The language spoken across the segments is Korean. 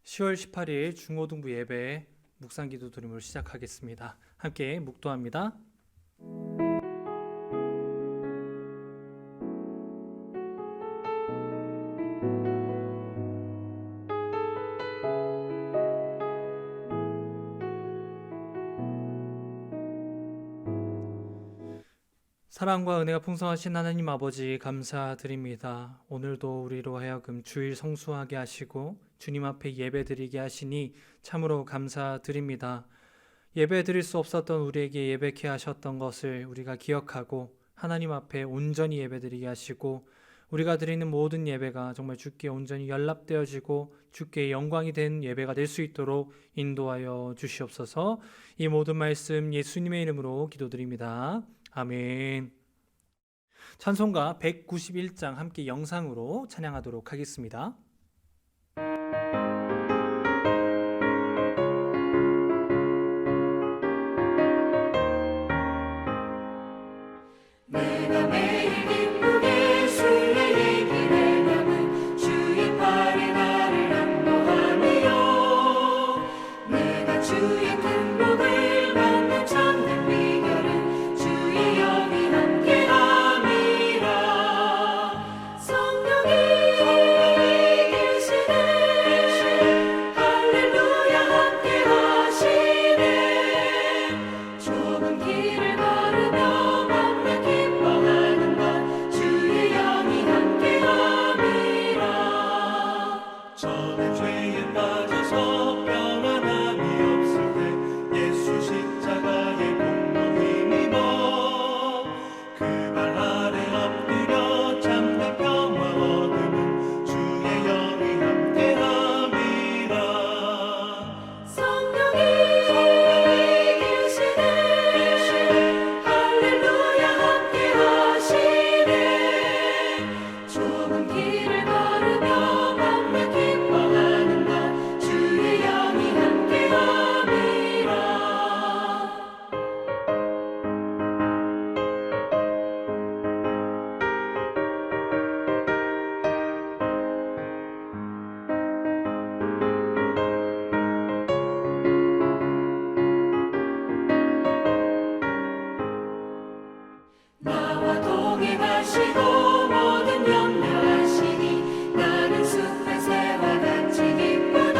10월 18일 중고등부 예배 묵상기도 드림으로 시작하겠습니다. 함께 묵도합니다. 사랑과 은혜가 풍성하신 하나님 아버지 감사드립니다. 오늘도 우리로 하여금 주일 성수하게 하시고 주님 앞에 예배드리게 하시니 참으로 감사드립니다. 예배드릴 수 없었던 우리에게 예배케 하셨던 것을 우리가 기억하고 하나님 앞에 온전히 예배드리게 하시고 우리가 드리는 모든 예배가 정말 주께 온전히 연락되어지고 주께 영광이 된 예배가 될 수 있도록 인도하여 주시옵소서. 이 모든 말씀 예수님의 이름으로 기도드립니다. 아멘. 찬송가 191장 함께 영상으로 찬양하도록 하겠습니다. 내가 매일 기쁘게 순례의 길에 남은 주의 팔에 나를 안보하며 내가 주의 큰 복을 받는 참된 비결은 주의 영이 함께함이라. 성령이 계시네 할렐루야 함께하시네. 좁은 길을 걸으며 기뻐하는 것 주의 영이 함께함이라. 저는 죄에 빠져서 평안함이 없을 때 예수 십자가의 공로 힘입어 그 발 아래 엎드려 참된 평화 얻음은 주의 영이 함께함이라. 성령이 계시네 할렐루야 함께하시네. 좁은 길을 걸으며 밤낮 기뻐하는 것 주의 영이 함께함이라. 나와 동행하시고 모든 염려하시니 나는 숲의 새와 같이 기쁘다.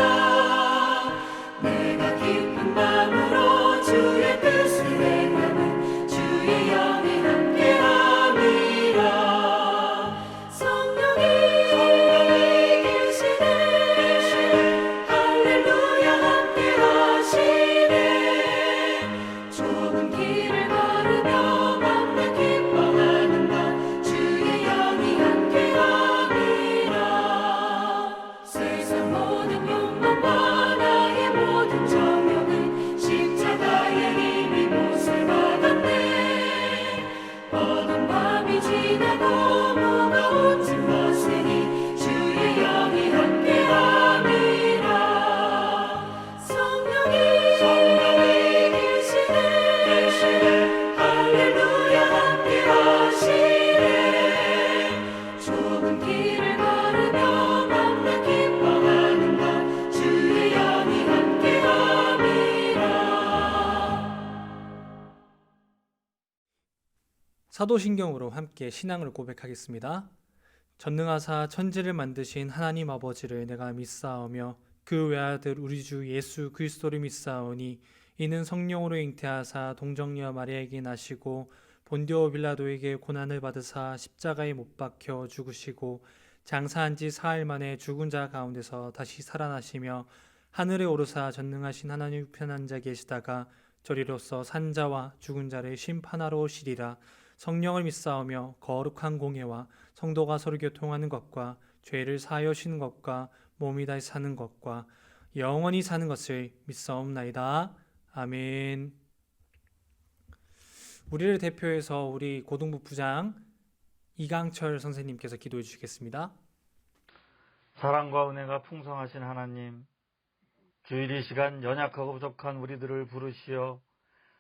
내가 깊은 밤으로 주의 뜻을 행하는 주의 영이 함께함이라. 성령이 계시네 할렐루야 함께하시네. 좁은 길을 걸으며 밤낮 기뻐하는 것 주의 영이 함께함이라. 세상 모든 욕망과 나의 모든 정욕은 십자가의 힘이 못을 받았네. 어두운 밤이 지나고 무거운 짐 벗으니 주의 영이 함께함이라. 성령이 계시네 할렐루야 함께하시네. 좁은 길을 걸으며 밤낮 기뻐하는 것 주의 영이 함께함이라. 사도신경으로 함께 신앙을 고백하겠습니다. 전능하사 천지를 만드신 하나님 아버지를 내가 믿사오며 그 외아들 우리 주 예수 그리스도를 믿사오니 이는 성령으로 잉태하사 동정녀 마리아에게 나시고 본디오 빌라도에게 고난을 받으사 십자가에 못 박혀 죽으시고 장사한 지 사흘 만에 죽은 자 가운데서 다시 살아나시며 하늘에 오르사 전능하신 하나님 우편한 자 계시다가 저리로서 산자와 죽은 자를 심판하러 오시리라. 성령을 믿사오며 거룩한 공예와 성도가 서로 교통하는 것과 죄를 사하여 쉬는 것과 몸이 다시 사는 것과 영원히 사는 것을 믿사옵나이다. 아멘. 우리를 대표해서 우리 고등부 부장 이강철 선생님께서 기도해 주시겠습니다. 사랑과 은혜가 풍성하신 하나님, 주일 이 시간 연약하고 부족한 우리들을 부르시어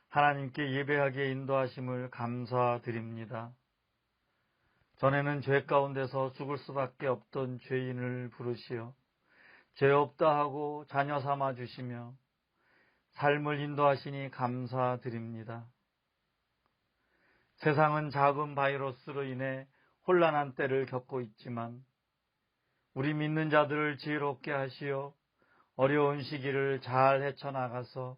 하나님께 예배하게 인도하심을 감사드립니다. 전에는 죄 가운데서 죽을 수밖에 없던 죄인을 부르시어 죄 없다 하고 자녀 삼아 주시며 삶을 인도하시니 감사드립니다. 세상은 작은 바이러스로 인해 혼란한 때를 겪고 있지만 우리 믿는 자들을 지혜롭게 하시어 어려운 시기를 잘 헤쳐나가서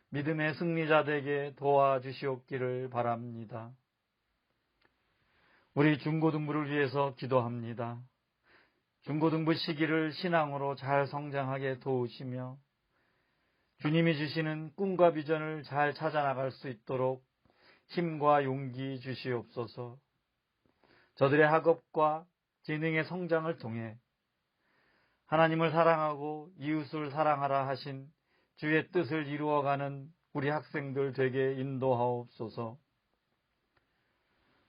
믿음의 승리자 되게 도와주시옵기를 바랍니다. 우리 중고등부를 위해서 기도합니다. 중고등부 시기를 신앙으로 잘 성장하게 도우시며 주님이 주시는 꿈과 비전을 잘 찾아나갈 수 있도록 힘과 용기 주시옵소서. 저들의 학업과 재능의 성장을 통해 하나님을 사랑하고 이웃을 사랑하라 하신 주의 뜻을 이루어가는 우리 학생들 되게 인도하옵소서.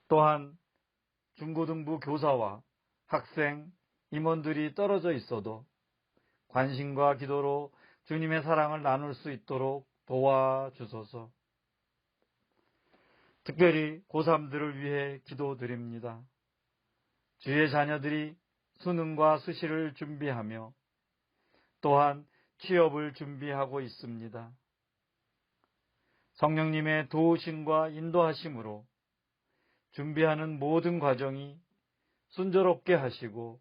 또한 중고등부 교사와 학생, 임원들이 떨어져 있어도 관심과 기도로 주님의 사랑을 나눌 수 있도록 도와주소서. 특별히 고3들을 위해 기도드립니다. 주의 자녀들이 수능과 수시를 준비하며 또한 취업을 준비하고 있습니다. 성령님의 도우심과 인도하심으로 준비하는 모든 과정이 순조롭게 하시고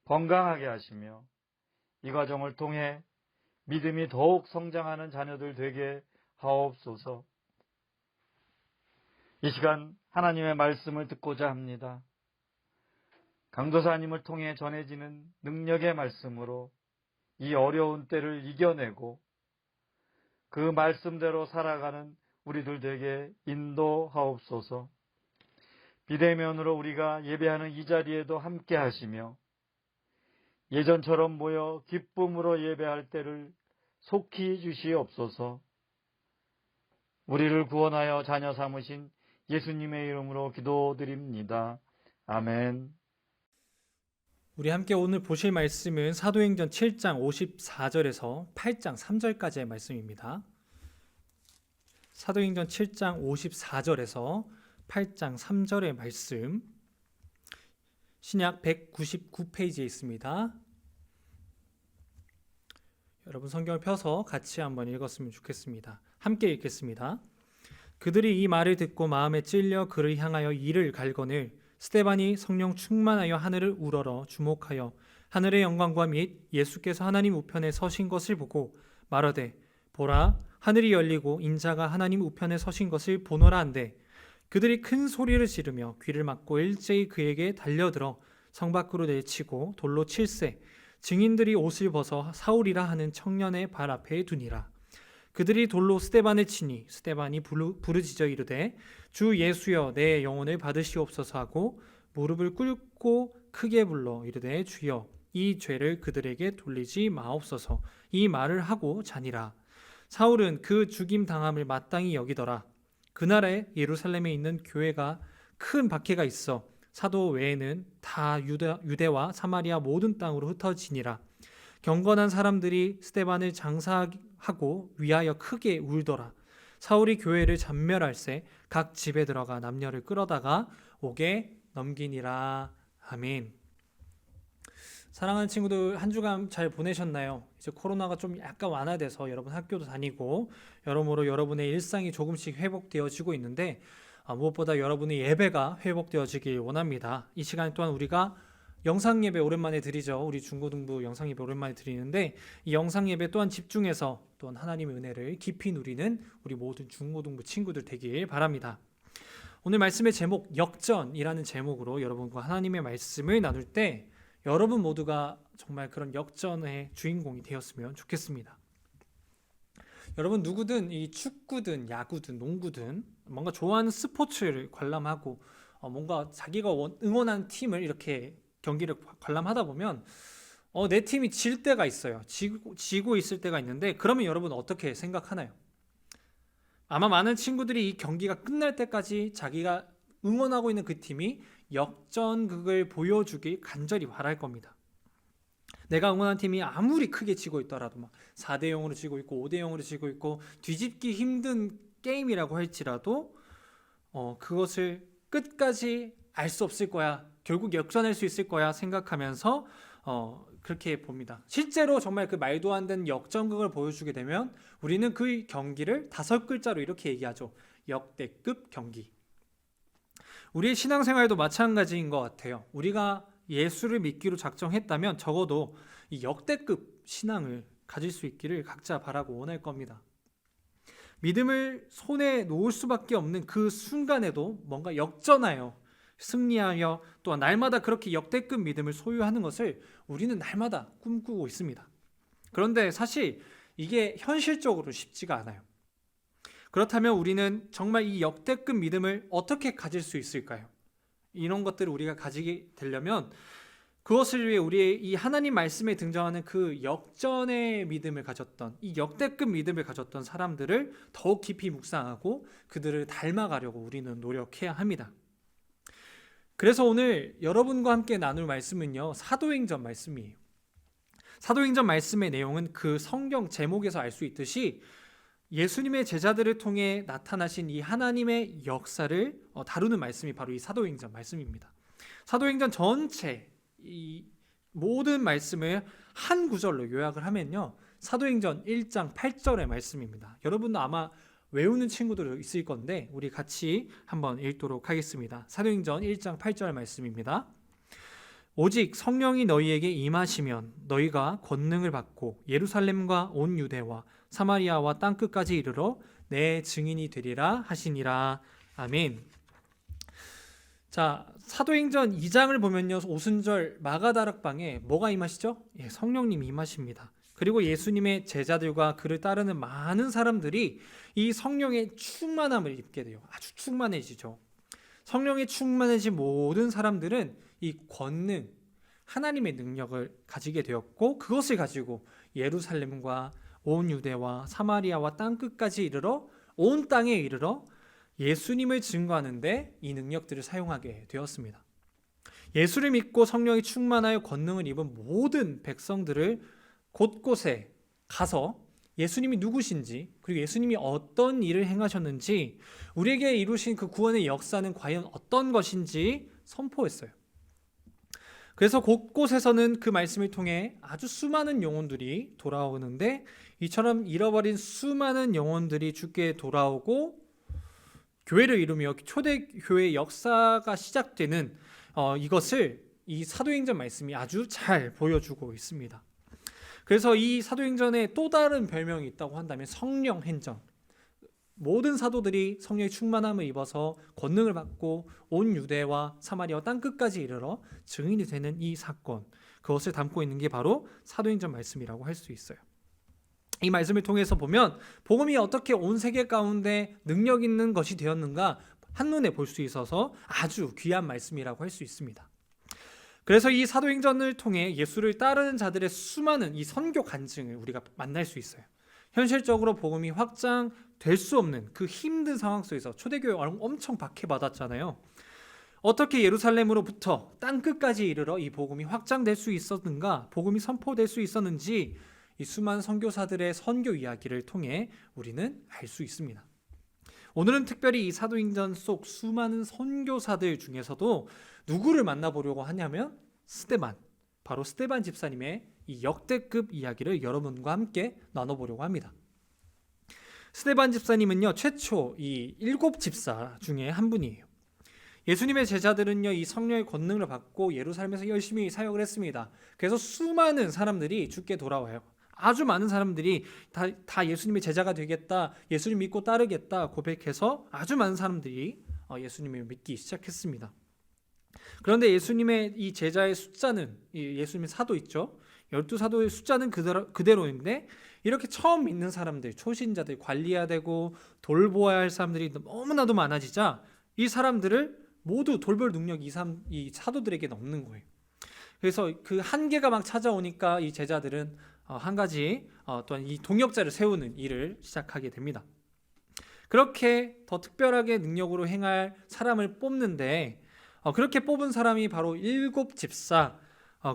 건강하게 하시며 이 과정을 통해 믿음이 더욱 성장하는 자녀들 되게 하옵소서. 이 시간 하나님의 말씀을 듣고자 합니다. 강도사님을 통해 전해지는 능력의 말씀으로 이 어려운 때를 이겨내고 그 말씀대로 살아가는 우리들 되게 인도하옵소서. 비대면으로 우리가 예배하는 이 자리에도 함께 하시며 예전처럼 모여 기쁨으로 예배할 때를 속히 주시옵소서. 우리를 구원하여 자녀 삼으신 예수님의 이름으로 기도드립니다. 아멘. 우리 함께 오늘 보실 말씀은 사도행전 7장 54절에서 8장 3절까지의 말씀입니다. 사도행전 7장 54절에서 8장 3절의 말씀, 신약 199페이지에 있습니다. 여러분 성경을 펴서 같이 한번 읽었으면 좋겠습니다. 함께 읽겠습니다. 그들이 이 말을 듣고 마음에 찔려 그를 향하여 이를 갈거늘 스데반이 성령 충만하여 하늘을 우러러 주목하여 하늘의 영광과 및 예수께서 하나님 우편에 서신 것을 보고 말하되 보라 하늘이 열리고 인자가 하나님 우편에 서신 것을 보노라 한데 그들이 큰 소리를 지르며 귀를 막고 일제히 그에게 달려들어 성 밖으로 내치고 돌로 칠세 증인들이 옷을 벗어 사울이라 하는 청년의 발 앞에 두니라. 그들이 돌로 스데반을 치니 스데반이 부르짖어 이르되 주 예수여 내 영혼을 받으시옵소서 하고 무릎을 꿇고 크게 불러 이르되 주여 이 죄를 그들에게 돌리지 마옵소서. 이 말을 하고 자니라. 사울은 그 죽임 당함을 마땅히 여기더라. 그날에 예루살렘에 있는 교회가 큰 박해가 있어 사도 외에는 다 유대와 사마리아 모든 땅으로 흩어지니라. 경건한 사람들이 스데반을 장사하고 위하여 크게 울더라. 사울이 교회를 잔멸할새 각 집에 들어가 남녀를 끌어다가 옥에 넘기니라. 아멘. 사랑하는 친구들 한 주간 잘 보내셨나요? 이제 코로나가 좀 약간 완화돼서 여러분 학교도 다니고 여러모로 여러분의 일상이 조금씩 회복되어지고 있는데 무엇보다 여러분의 예배가 회복되어지길 원합니다. 이 시간 또한 우리가 영상 예배 오랜만에 드리죠. 우리 중고등부 영상 예배 오랜만에 드리는데 이 영상 예배 또한 집중해서 또한 하나님의 은혜를 깊이 누리는 우리 모든 중고등부 친구들 되길 바랍니다. 오늘 말씀의 제목 역전이라는 제목으로 여러분과 하나님의 말씀을 나눌 때 여러분 모두가 정말 그런 역전의 주인공이 되었으면 좋겠습니다. 여러분 누구든 이 축구든 야구든 농구든 뭔가 좋아하는 스포츠를 관람하고 뭔가 자기가 응원하는 팀을 이렇게 경기를 관람하다 보면 내 팀이 질 때가 있어요. 지고 있을 때가 있는데 그러면 여러분 어떻게 생각하나요? 아마 많은 친구들이 이 경기가 끝날 때까지 자기가 응원하고 있는 그 팀이 역전극을 보여주길 간절히 바랄 겁니다. 내가 응원한 팀이 아무리 크게 지고 있더라도 막 4대 0으로 지고 있고 5대 0으로 지고 있고 뒤집기 힘든 게임이라고 할지라도 그것을 끝까지 알 수 없을 거야. 결국 역전할 수 있을 거야 생각하면서 그렇게 봅니다. 실제로 정말 그 말도 안 되는 역전극을 보여주게 되면 우리는 그 경기를 5글자로 이렇게 얘기하죠. 역대급 경기. 우리의 신앙생활도 마찬가지인 것 같아요. 우리가 예수를 믿기로 작정했다면 적어도 이 역대급 신앙을 가질 수 있기를 각자 바라고 원할 겁니다. 믿음을 손에 놓을 수밖에 없는 그 순간에도 뭔가 역전하여 승리하여 또한 날마다 그렇게 역대급 믿음을 소유하는 것을 우리는 날마다 꿈꾸고 있습니다. 그런데 사실 이게 현실적으로 쉽지가 않아요. 그렇다면 우리는 정말 이 역대급 믿음을 어떻게 가질 수 있을까요? 이런 것들을 우리가 가지게 되려면 그것을 위해 우리의 이 하나님 말씀에 등장하는 그 역전의 믿음을 가졌던, 이 역대급 믿음을 가졌던 사람들을 더욱 깊이 묵상하고 그들을 닮아가려고 우리는 노력해야 합니다. 그래서 오늘 여러분과 함께 나눌 말씀은요, 사도행전 말씀이에요. 사도행전 말씀의 내용은 그 성경 제목에서 알 수 있듯이 예수님의 제자들을 통해 나타나신 이 하나님의 역사를 다루는 말씀이 바로 이 사도행전 말씀입니다. 사도행전 전체 이 모든 말씀을 한 구절로 요약을 하면요, 사도행전 1장 8절의 말씀입니다. 여러분도 아마 외우는 친구들 있을 건데 우리 같이 한번 읽도록 하겠습니다. 사도행전 1장 8절 말씀입니다. 오직 성령이 너희에게 임하시면 너희가 권능을 받고 예루살렘과 온 유대와 사마리아와 땅끝까지 이르러 내 증인이 되리라 하시니라. 아멘. 자, 사도행전 2장을 보면요, 오순절 마가다락방에 뭐가 임하시죠? 예, 성령님이 임하십니다. 그리고 예수님의 제자들과 그를 따르는 많은 사람들이 이 성령의 충만함을 입게 돼요. 아주 충만해지죠. 성령에 충만해진 모든 사람들은 이 권능, 하나님의 능력을 가지게 되었고 그것을 가지고 예루살렘과 온 유대와 사마리아와 땅끝까지 이르러 온 땅에 이르러 예수님을 증거하는데 이 능력들을 사용하게 되었습니다. 예수를 믿고 성령이 충만하여 권능을 입은 모든 백성들을 곳곳에 가서 예수님이 누구신지 그리고 예수님이 어떤 일을 행하셨는지 우리에게 이루신 그 구원의 역사는 과연 어떤 것인지 선포했어요. 그래서 곳곳에서는 그 말씀을 통해 아주 수많은 영혼들이 돌아오는데 이처럼 잃어버린 수많은 영혼들이 주께 돌아오고 교회를 이루며 초대교회 역사가 시작되는 이것을 이 사도행전 말씀이 아주 잘 보여주고 있습니다. 그래서 이 사도행전에 또 다른 별명이 있다고 한다면 성령행전. 모든 사도들이 성령의 충만함을 입어서 권능을 받고 온 유대와 사마리아와 땅끝까지 이르러 증인이 되는 이 사건, 그것을 담고 있는 게 바로 사도행전 말씀이라고 할 수 있어요. 이 말씀을 통해서 보면 복음이 어떻게 온 세계 가운데 능력 있는 것이 되었는가 한눈에 볼 수 있어서 아주 귀한 말씀이라고 할 수 있습니다. 그래서 이 사도행전을 통해 예수를 따르는 자들의 수많은 이 선교 간증을 우리가 만날 수 있어요. 현실적으로 복음이 확장될 수 없는 그 힘든 상황 속에서 초대교회 엄청 박해받았잖아요. 어떻게 예루살렘으로부터 땅끝까지 이르러 이 복음이 확장될 수 있었는가, 복음이 선포될 수 있었는지 이 수많은 선교사들의 선교 이야기를 통해 우리는 알 수 있습니다. 오늘은 특별히 이 사도행전 속 수많은 선교사들 중에서도 누구를 만나보려고 하냐면 스데반, 바로 스데반 집사님의 이 역대급 이야기를 여러분과 함께 나눠보려고 합니다. 스데반 집사님은요, 최초 이 7집사 중에 한 분이에요. 예수님의 제자들은요, 이 성령의 권능을 받고 예루살렘에서 열심히 사역을 했습니다. 그래서 수많은 사람들이 주께 돌아와요. 아주 많은 사람들이 다 예수님의 제자가 되겠다, 예수님 믿고 따르겠다 고백해서 아주 많은 사람들이 예수님을 믿기 시작했습니다. 그런데 예수님의 이 제자의 숫자는, 예수님의 사도 있죠, 12사도의 숫자는 그대로인데 이렇게 처음 믿는 사람들, 초신자들, 관리해야 되고 돌보아야 할 사람들이 너무나도 많아지자 이 사람들을 모두 돌볼 능력이 이 사도들에게는 없는 거예요. 그래서 그 한계가 막 찾아오니까 이 제자들은 한 가지 또한 이 동역자를 세우는 일을 시작하게 됩니다. 그렇게 더 특별하게 능력으로 행할 사람을 뽑는데 그렇게 뽑은 사람이 바로 7집사,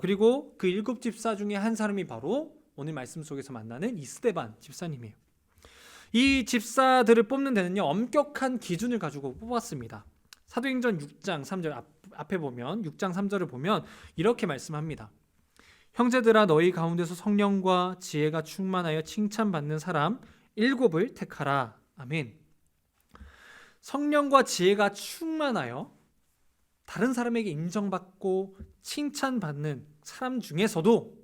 그리고 그 7집사 중에 한 사람이 바로 오늘 말씀 속에서 만나는 이 스데반 집사님이에요. 이 집사들을 뽑는 데는요, 엄격한 기준을 가지고 뽑았습니다. 사도행전 6장 3절 앞에 보면 6장 3절을 보면 이렇게 말씀합니다. 형제들아 너희 가운데서 성령과 지혜가 충만하여 칭찬받는 사람 7을 택하라. 아멘. 성령과 지혜가 충만하여 다른 사람에게 인정받고 칭찬받는 사람 중에서도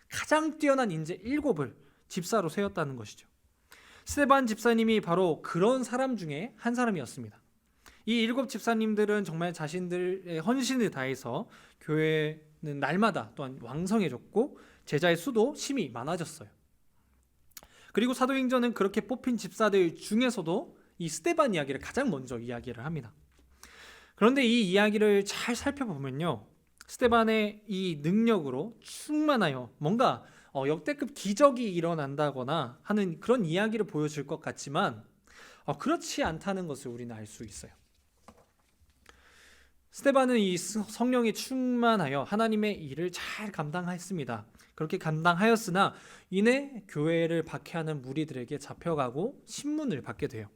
가장 뛰어난 인재 7을 집사로 세웠다는 것이죠. 스데반 집사님이 바로 그런 사람 중에 한 사람이었습니다. 이 7 집사님들은 정말 자신들의 헌신을 다해서 교회는 날마다 또한 왕성해졌고 제자의 수도 심히 많아졌어요. 그리고 사도행전은 그렇게 뽑힌 집사들 중에서도 이 스데반 이야기를 가장 먼저 이야기를 합니다. 그런데 이 이야기를 잘 살펴보면요, 스데반의 이 능력으로 충만하여 뭔가 역대급 기적이 일어난다거나 하는 그런 이야기를 보여줄 것 같지만 그렇지 않다는 것을 우리는 알 수 있어요. 스데반은 이 성령에 충만하여 하나님의 일을 잘 감당했습니다. 그렇게 감당하였으나 이내 교회를 박해하는 무리들에게 잡혀가고 신문을 받게 돼요.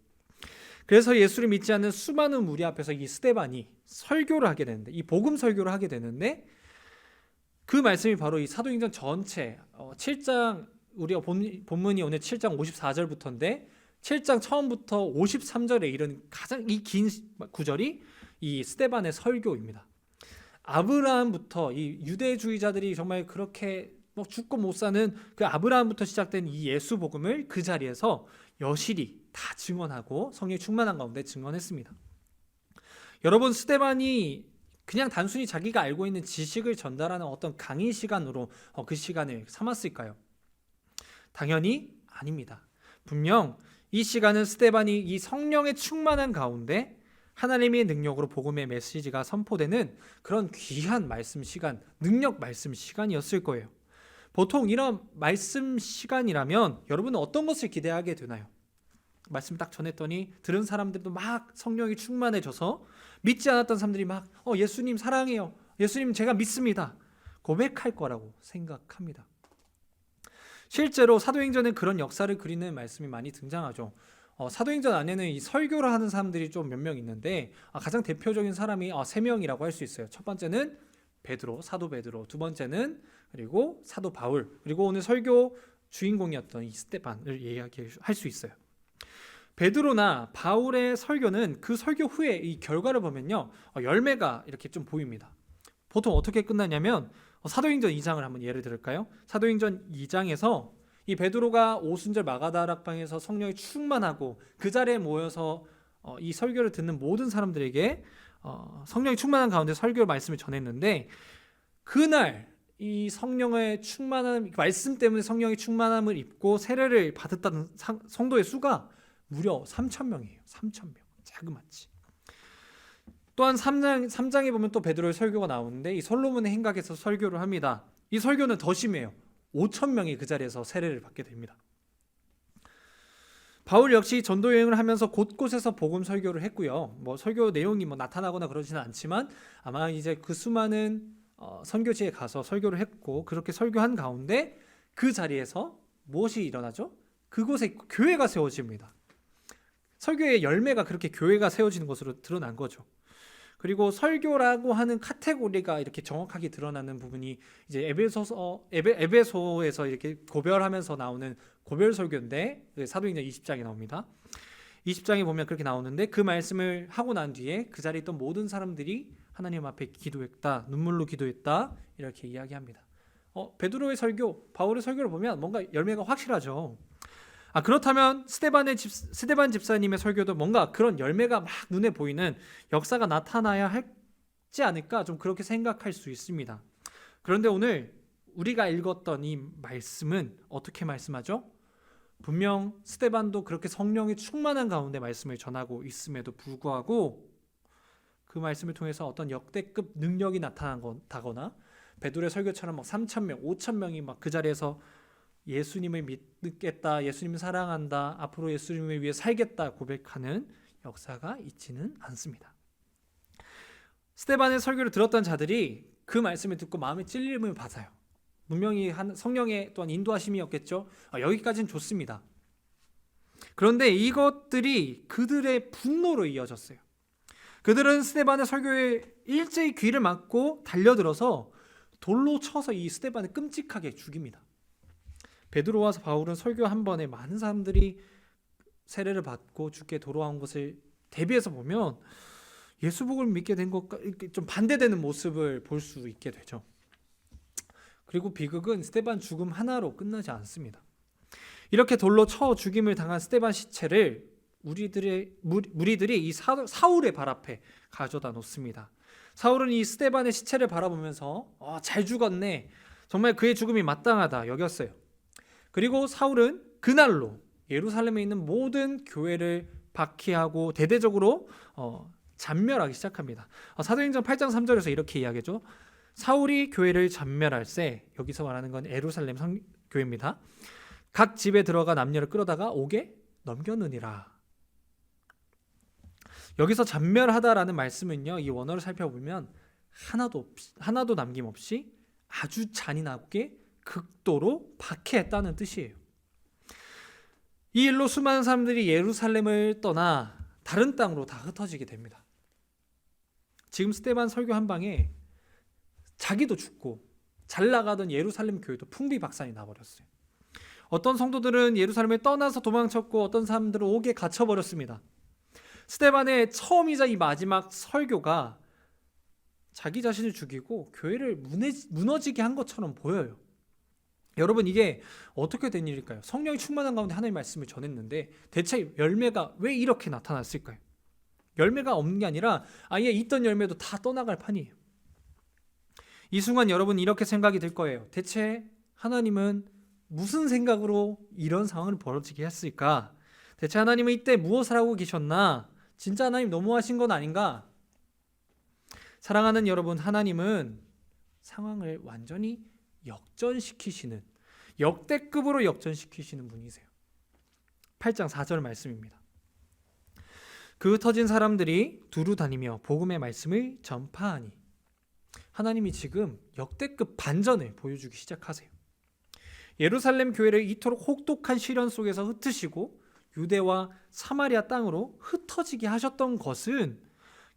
그래서 예수를 믿지 않는 수많은 무리 앞에서 이 스데반이 설교를 하게 되는데, 이 복음 설교를 하게 되는데, 그 말씀이 바로 이 사도행전 전체 7장, 우리가 본문이 오늘 7장 54절부터인데 7장 처음부터 53절에 이른 가장 이 긴 구절이 이 스데반의 설교입니다. 아브라함부터 이 유대주의자들이 정말 그렇게 죽고 못 사는 그 아브라함부터 시작된 이 예수 복음을 그 자리에서 여실히 다 증언하고 성령이 충만한 가운데 증언했습니다. 여러분, 스데반이 그냥 단순히 자기가 알고 있는 지식을 전달하는 어떤 강의 시간으로 그 시간을 삼았을까요? 당연히 아닙니다. 분명 이 시간은 스데반이 이 성령의 충만한 가운데 하나님의 능력으로 복음의 메시지가 선포되는 그런 귀한 말씀 시간, 능력 말씀 시간이었을 거예요. 보통 이런 말씀 시간이라면 여러분은 어떤 것을 기대하게 되나요? 말씀 딱 전했더니 들은 사람들도 막 성령이 충만해져서 믿지 않았던 사람들이 막 예수님 사랑해요, 예수님 제가 믿습니다 고백할 거라고 생각합니다. 실제로 사도행전은 그런 역사를 그리는 말씀이 많이 등장하죠. 사도행전 안에는 이 설교를 하는 사람들이 좀 몇 명 있는데 가장 대표적인 사람이 3명이라고 할 수 있어요. 첫 번째는 베드로, 사도 베드로, 두 번째는 그리고 사도 바울, 그리고 오늘 설교 주인공이었던 이 스데반을 이야기할 수 있어요. 베드로나 바울의 설교는 그 설교 후에 이 결과를 보면요, 열매가 이렇게 좀 보입니다. 보통 어떻게 끝나냐면 사도행전 2장을 한번 예를 들을까요? 사도행전 2장에서 이 베드로가 오순절 마가다락방에서 성령이 충만하고 그 자리에 모여서 이 설교를 듣는 모든 사람들에게 성령이 충만한 가운데 설교 말씀을 전했는데, 그날 이 성령의 충만한 말씀 때문에 성령의 충만함을 입고 세례를 받았다는 성도의 수가 무려 3,000명이에요. 3,000명. 자그마치. 또한 3장에 보면 또 베드로의 설교가 나오는데 이 솔로몬의 행각에서 설교를 합니다. 이 설교는 더 심해요. 5,000명이 그 자리에서 세례를 받게 됩니다. 바울 역시 전도 여행을 하면서 곳곳에서 복음 설교를 했고요. 설교 내용이 나타나거나 그러지는 않지만 아마 이제 그 수많은 선교지에 가서 설교를 했고, 그렇게 설교한 가운데 그 자리에서 무엇이 일어나죠? 그곳에 교회가 세워집니다. 설교의 열매가 그렇게 교회가 세워지는 것으로 드러난 거죠. 그리고 설교라고 하는 카테고리가 이렇게 정확하게 드러나는 부분이 이제 에베소에서 이렇게 고별하면서 나오는 고별 설교인데 사도행전 20장에 나옵니다. 20장에 보면 그렇게 나오는데 그 말씀을 하고 난 뒤에 그 자리에 있던 모든 사람들이 하나님 앞에 기도했다, 눈물로 기도했다, 이렇게 이야기합니다. 베드로의 설교, 바울의 설교를 보면 뭔가 열매가 확실하죠. 그렇다면 스데반 집사님의 설교도 뭔가 그런 열매가 막 눈에 보이는 역사가 나타나야 하지 않을까, 좀 그렇게 생각할 수 있습니다. 그런데 오늘 우리가 읽었던 이 말씀은 어떻게 말씀하죠? 분명 스데반도 그렇게 성령이 충만한 가운데 말씀을 전하고 있음에도 불구하고 그 말씀을 통해서 어떤 역대급 능력이 나타난다거나 베드로의 설교처럼 3,000명, 5,000명이 막 그 자리에서 예수님을 믿겠다, 예수님을 사랑한다, 앞으로 예수님을 위해 살겠다 고백하는 역사가 있지는 않습니다. 스데반의 설교를 들었던 자들이 그 말씀을 듣고 마음에 찔림을 받아요. 분명히 성령의 또한 인도하심이었겠죠. 여기까지는 좋습니다. 그런데 이것들이 그들의 분노로 이어졌어요. 그들은 스데반의 설교에 일제히 귀를 막고 달려들어서 돌로 쳐서 이 스데반을 끔찍하게 죽입니다. 베드로와 바울은 설교 한 번에 많은 사람들이 세례를 받고 죽게 돌아온 것을 대비해서 보면 예수복을 믿게 된 것과 좀 반대되는 모습을 볼 수 있게 되죠. 그리고 비극은 스데반 죽음 하나로 끝나지 않습니다. 이렇게 돌로 쳐 죽임을 당한 스데반 시체를 무리들이 이 사울의 발 앞에 가져다 놓습니다. 사울은 이 스데반의 시체를 바라보면서 잘 죽었네, 정말 그의 죽음이 마땅하다 여겼어요. 그리고 사울은 그날로 예루살렘에 있는 모든 교회를 박해하고 대대적으로 잔멸하기 시작합니다. 사도행전 8장 3절에서 이렇게 이야기하죠. 사울이 교회를 잔멸할세, 여기서 말하는 건 예루살렘 교회입니다. 각 집에 들어가 남녀를 끌어다가 옥에 넘겨느니라. 여기서 잔멸하다라는 말씀은요, 이 원어를 살펴보면 하나도 남김없이 아주 잔인하게 극도로 박해했다는 뜻이에요. 이 일로 수많은 사람들이 예루살렘을 떠나 다른 땅으로 다 흩어지게 됩니다. 지금 스데반 설교 한 방에 자기도 죽고 잘 나가던 예루살렘 교회도 풍비박산이 나버렸어요. 어떤 성도들은 예루살렘을 떠나서 도망쳤고 어떤 사람들은 옥에 갇혀버렸습니다. 스데반의 처음이자 이 마지막 설교가 자기 자신을 죽이고 교회를 무너지게 한 것처럼 보여요. 여러분, 이게 어떻게 된 일일까요? 성령이 충만한 가운데 하나님의 말씀을 전했는데 대체 열매가 왜 이렇게 나타났을까요? 열매가 없는 게 아니라 아예 있던 열매도 다 떠나갈 판이에요. 이 순간 여러분 이렇게 생각이 들 거예요. 대체 하나님은 무슨 생각으로 이런 상황을 벌어지게 했을까? 대체 하나님은 이때 무엇을 하고 계셨나? 진짜 하나님 너무하신 건 아닌가? 사랑하는 여러분, 하나님은 상황을 완전히 역전시키시는, 역대급으로 역전시키시는 분이세요. 8장 4절 말씀입니다. 그 흩어진 사람들이 두루 다니며 복음의 말씀을 전파하니. 하나님이 지금 역대급 반전을 보여주기 시작하세요. 예루살렘 교회를 이토록 혹독한 시련 속에서 흩으시고 유대와 사마리아 땅으로 흩어지게 하셨던 것은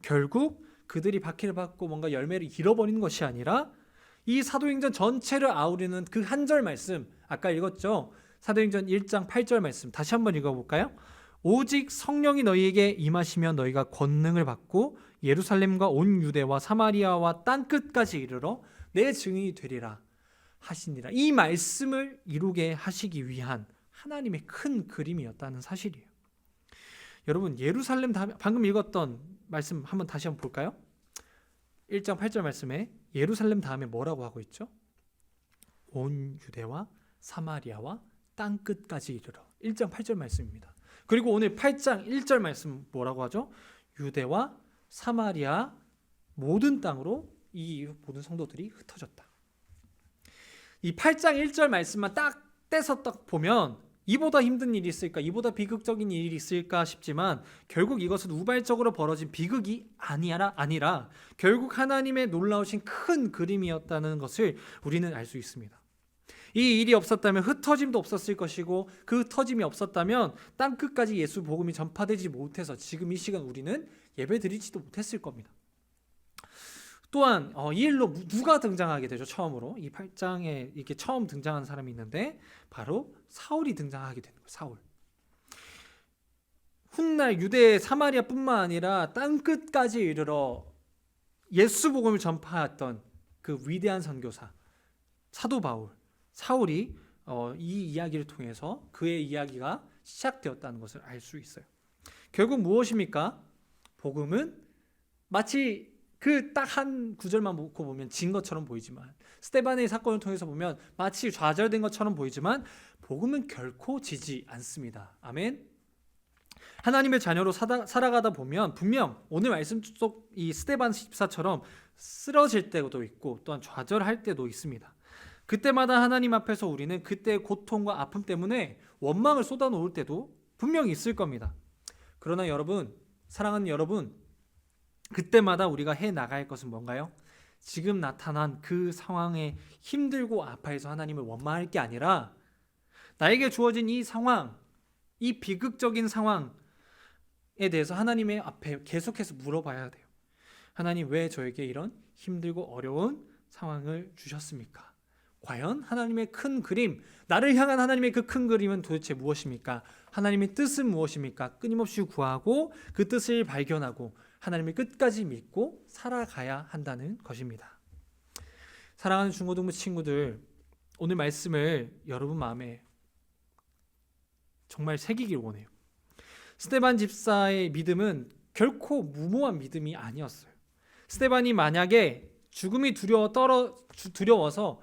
결국 그들이 박해를 받고 뭔가 열매를 잃어버리는 것이 아니라 이 사도행전 전체를 아우르는 그 한 절 말씀, 아까 읽었죠? 사도행전 1장 8절 말씀 다시 한번 읽어볼까요? 오직 성령이 너희에게 임하시면 너희가 권능을 받고 예루살렘과 온 유대와 사마리아와 땅끝까지 이르러 내 증인이 되리라 하시니라. 이 말씀을 이루게 하시기 위한 하나님의 큰 그림이었다는 사실이에요. 여러분, 예루살렘 다음에 방금 읽었던 말씀 다시 한번 볼까요? 1장 8절 말씀에 예루살렘 다음에 뭐라고 하고 있죠? 온 유대와 사마리아와 땅끝까지 이르러. 1장 8절 말씀입니다. 그리고 오늘 8장 1절 말씀 뭐라고 하죠? 유대와 사마리아 모든 땅으로 이 모든 성도들이 흩어졌다. 이 8장 1절 말씀만 딱 떼서 딱 보면 이보다 힘든 일이 있을까, 이보다 비극적인 일이 있을까 싶지만 결국 이것은 우발적으로 벌어진 비극이 아니라 결국 하나님의 놀라우신 큰 그림이었다는 것을 우리는 알 수 있습니다. 이 일이 없었다면 흩어짐도 없었을 것이고 그 흩어짐이 없었다면 땅끝까지 예수 복음이 전파되지 못해서 지금 이 시간 우리는 예배드리지도 못했을 겁니다. 또한 이 일로 누가 등장하게 되죠? 처음으로 이 8장에 이렇게 처음 등장한 사람이 있는데 바로 사울이 등장하게 되는 거예요. 사울. 훗날 유대 사마리아뿐만 아니라 땅끝까지 이르러 예수 복음을 전파했던 그 위대한 선교사 사도 바울, 사울이 이 이야기를 통해서 그의 이야기가 시작되었다는 것을 알 수 있어요. 결국 무엇입니까? 복음은 마치 그 딱 한 구절만 놓고 보면 진 것처럼 보이지만, 스데반의 사건을 통해서 보면 마치 좌절된 것처럼 보이지만 복음은 결코 지지 않습니다. 아멘. 하나님의 자녀로 살아가다 보면 분명 오늘 말씀 속 이 스데반 집사처럼 쓰러질 때도 있고 또한 좌절할 때도 있습니다. 그때마다 하나님 앞에서 우리는 그때의 고통과 아픔 때문에 원망을 쏟아놓을 때도 분명히 있을 겁니다. 그러나 여러분, 사랑하는 여러분, 그때마다 우리가 해나갈 것은 뭔가요? 지금 나타난 그 상황에 힘들고 아파해서 하나님을 원망할 게 아니라 나에게 주어진 이 상황, 이 비극적인 상황에 대해서 하나님의 앞에 계속해서 물어봐야 돼요. 하나님, 왜 저에게 이런 힘들고 어려운 상황을 주셨습니까? 과연 하나님의 큰 그림, 나를 향한 하나님의 그 큰 그림은 도대체 무엇입니까? 하나님의 뜻은 무엇입니까? 끊임없이 구하고 그 뜻을 발견하고 하나님을 끝까지 믿고 살아가야 한다는 것입니다. 사랑하는 중고등부 친구들, 오늘 말씀을 여러분 마음에 정말 새기길 원해요. 스데반 집사의 믿음은 결코 무모한 믿음이 아니었어요. 스데반이 만약에 죽음이 두려워서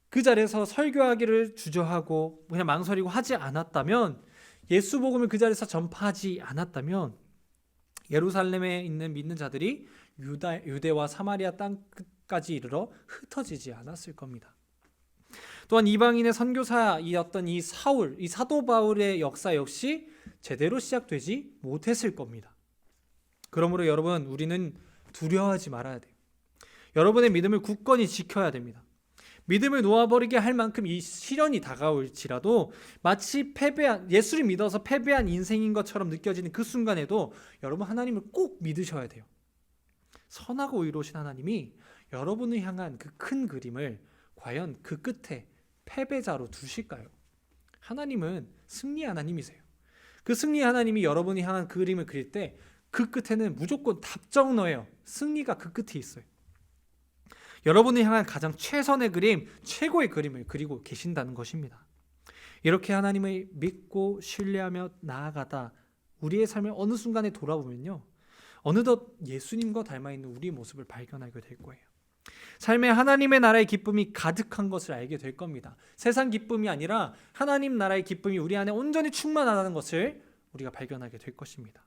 그 자리에서 설교하기를 주저하고 그냥 망설이고 하지 않았다면, 예수 복음을 그 자리에서 전파하지 않았다면 예루살렘에 있는 믿는 자들이 유대와 사마리아 땅 끝까지 이르러 흩어지지 않았을 겁니다. 또한 이방인의 선교사이었던 이 사도 바울의 역사 역시 제대로 시작되지 못했을 겁니다. 그러므로 여러분, 우리는 두려워하지 말아야 돼요. 여러분의 믿음을 굳건히 지켜야 됩니다. 믿음을 놓아버리게 할 만큼 이 시련이 다가올지라도 마치 예수를 믿어서 패배한 인생인 것처럼 느껴지는 그 순간에도 여러분, 하나님을 꼭 믿으셔야 돼요. 선하고 의로우신 하나님이 여러분을 향한 그 큰 그림을 과연 그 끝에 패배자로 두실까요? 하나님은 승리 하나님이세요. 그 승리 하나님이 여러분이 향한 그 그림을 그릴 때 그 끝에는 무조건 답정너예요. 승리가 그 끝에 있어요. 여러분을 향한 가장 최선의 그림, 최고의 그림을 그리고 계신다는 것입니다. 이렇게 하나님을 믿고 신뢰하며 나아가다 우리의 삶을 어느 순간에 돌아보면요, 어느덧 예수님과 닮아있는 우리의 모습을 발견하게 될 거예요. 삶에 하나님의 나라의 기쁨이 가득한 것을 알게 될 겁니다. 세상 기쁨이 아니라 하나님 나라의 기쁨이 우리 안에 온전히 충만하다는 것을 우리가 발견하게 될 것입니다.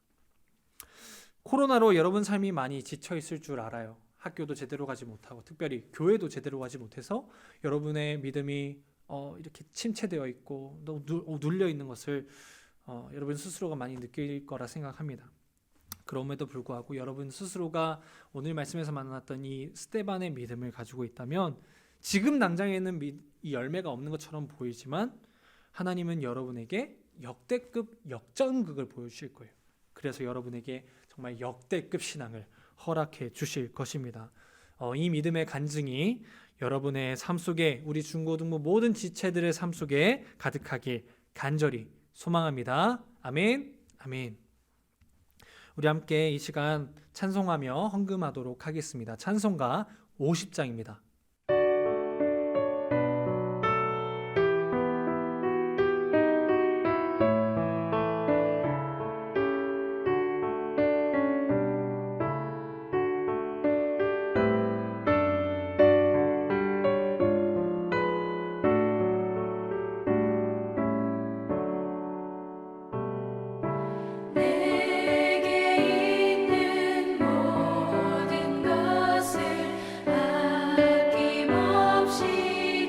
코로나로 여러분 삶이 많이 지쳐있을 줄 알아요. 학교도 제대로 가지 못하고 특별히 교회도 제대로 가지 못해서 여러분의 믿음이 이렇게 침체되어 있고 눌려 있는 것을 여러분 스스로가 많이 느낄 거라 생각합니다. 그럼에도 불구하고 여러분 스스로가 오늘 말씀에서 만났던 이 스데반의 믿음을 가지고 있다면 지금 당장에는 이 열매가 없는 것처럼 보이지만 하나님은 여러분에게 역대급 역전극을 보여주실 거예요. 그래서 여러분에게 정말 역대급 신앙을 허락해 주실 것입니다. 이 믿음의 간증이 여러분의 삶 속에, 우리 중고등부 모든 지체들의 삶 속에 가득하길 간절히 소망합니다. 아멘. 아멘. 우리 함께 이 시간 찬송하며 헌금하도록 하겠습니다. 찬송가 50장입니다. 내게 있는 모든 것을 아낌없이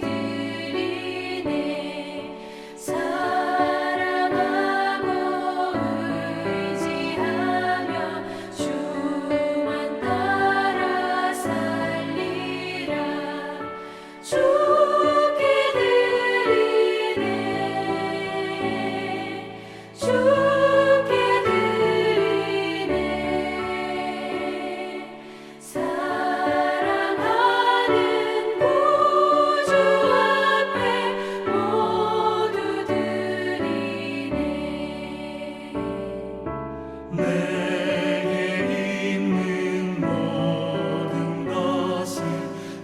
드리네. 사랑하고 의지하며 주만 따라 살리라. 주께 드리네. 주께 드리네. 사랑하는 구주 앞에 모두 드리네. 내게 있는 모든 것을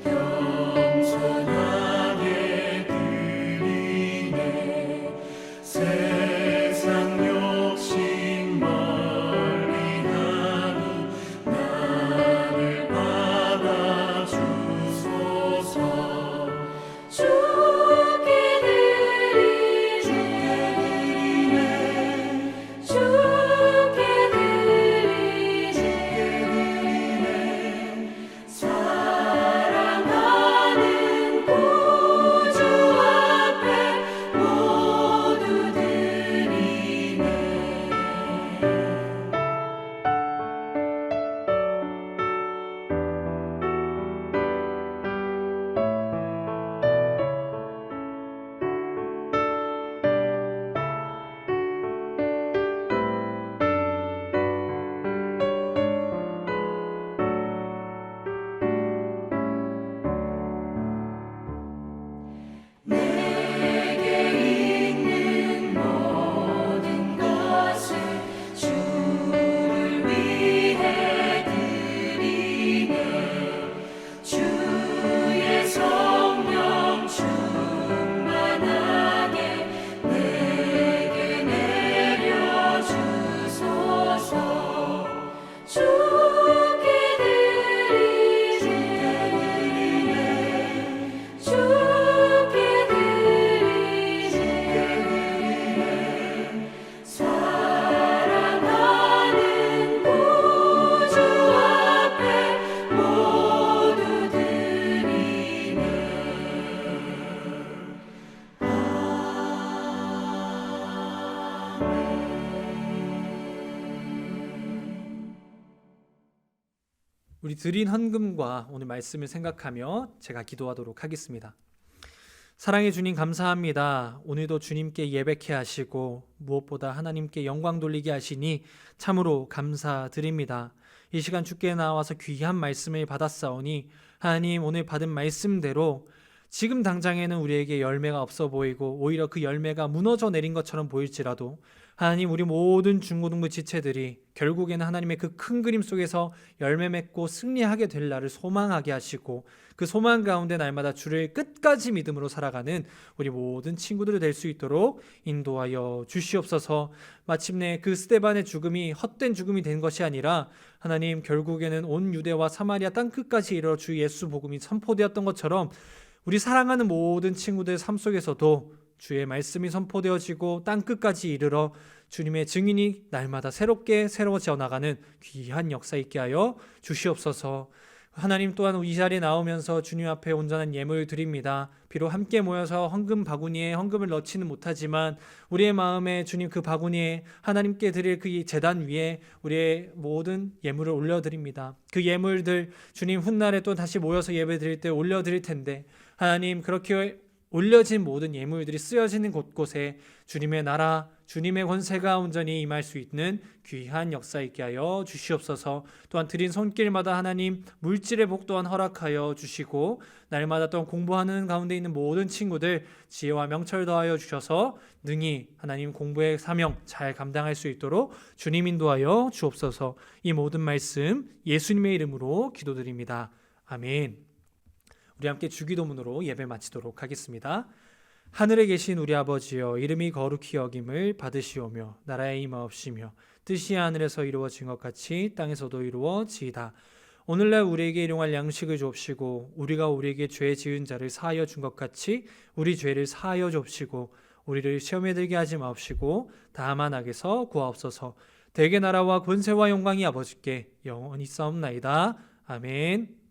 겸손하게 드리네. 세상 욕심 멀리하니 나를 받아주소서. 주께 드리네. 주께 드리네. 사랑하는 구주 앞에 모두 드리네. 우리 드린 헌금과 오늘 말씀을 생각하며 제가 기도하도록 하겠습니다. 사랑의 주님 감사합니다. 오늘도 주님께 예배케 하시고 무엇보다 하나님께 영광 돌리게 하시니 참으로 감사드립니다. 이 시간 주께 나와서 귀한 말씀을 받았사오니 하나님 오늘 받은 말씀대로 지금 당장에는 우리에게 열매가 없어 보이고 오히려 그 열매가 무너져 내린 것처럼 보일지라도 하나님 우리 모든 중고등부 지체들이 결국에는 하나님의 그 큰 그림 속에서 열매 맺고 승리하게 될 날을 소망하게 하시고 그 소망 가운데 날마다 주를 끝까지 믿음으로 살아가는 우리 모든 친구들이 될 수 있도록 인도하여 주시옵소서. 마침내 그 스데반의 죽음이 헛된 죽음이 된 것이 아니라 하나님 결국에는 온 유대와 사마리아 땅끝까지 이르러 주 예수 복음이 선포되었던 것처럼 우리 사랑하는 모든 친구들 삶 속에서도 주의 말씀이 선포되어지고 땅끝까지 이르러 주님의 증인이 날마다 새로워져 나가는 귀한 역사 있게 하여 주시옵소서. 하나님 또한 이 자리에 나오면서 주님 앞에 온전한 예물을 드립니다. 비록 함께 모여서 헌금 바구니에 헌금을 넣지는 못하지만 우리의 마음에 주님 그 바구니에 하나님께 드릴 그 제단 위에 우리의 모든 예물을 올려드립니다. 그 예물들 주님 훗날에 또 다시 모여서 예배 드릴 때 올려드릴 텐데 하나님 그렇게 올려진 모든 예물들이 쓰여지는 곳곳에 주님의 나라, 주님의 권세가 온전히 임할 수 있는 귀한 역사 있게 하여 주시옵소서. 또한 드린 손길마다 하나님 물질의 복 또한 허락하여 주시고 날마다 또한 공부하는 가운데 있는 모든 친구들 지혜와 명철 더하여 주셔서 능히 하나님 공부의 사명 잘 감당할 수 있도록 주님 인도하여 주옵소서. 이 모든 말씀 예수님의 이름으로 기도드립니다. 아멘. 우리 함께 주기도문으로 예배 마치도록 하겠습니다. 하늘에 계신 우리 아버지여 이름이 거룩히 여김을 받으시오며 나라의 임하옵시며 뜻이 하늘에서 이루어진 것 같이 땅에서도 이루어지이다. 오늘날 우리에게 일용할 양식을 주옵시고 우리가 우리에게 죄 지은 자를 사하여 준 것 같이 우리 죄를 사하여 주옵시고 우리를 시험에 들게 하지 마옵시고 다만 악에서 구하옵소서. 대개 나라와 권세와 영광이 아버지께 영원히 싸움나이다. 아멘.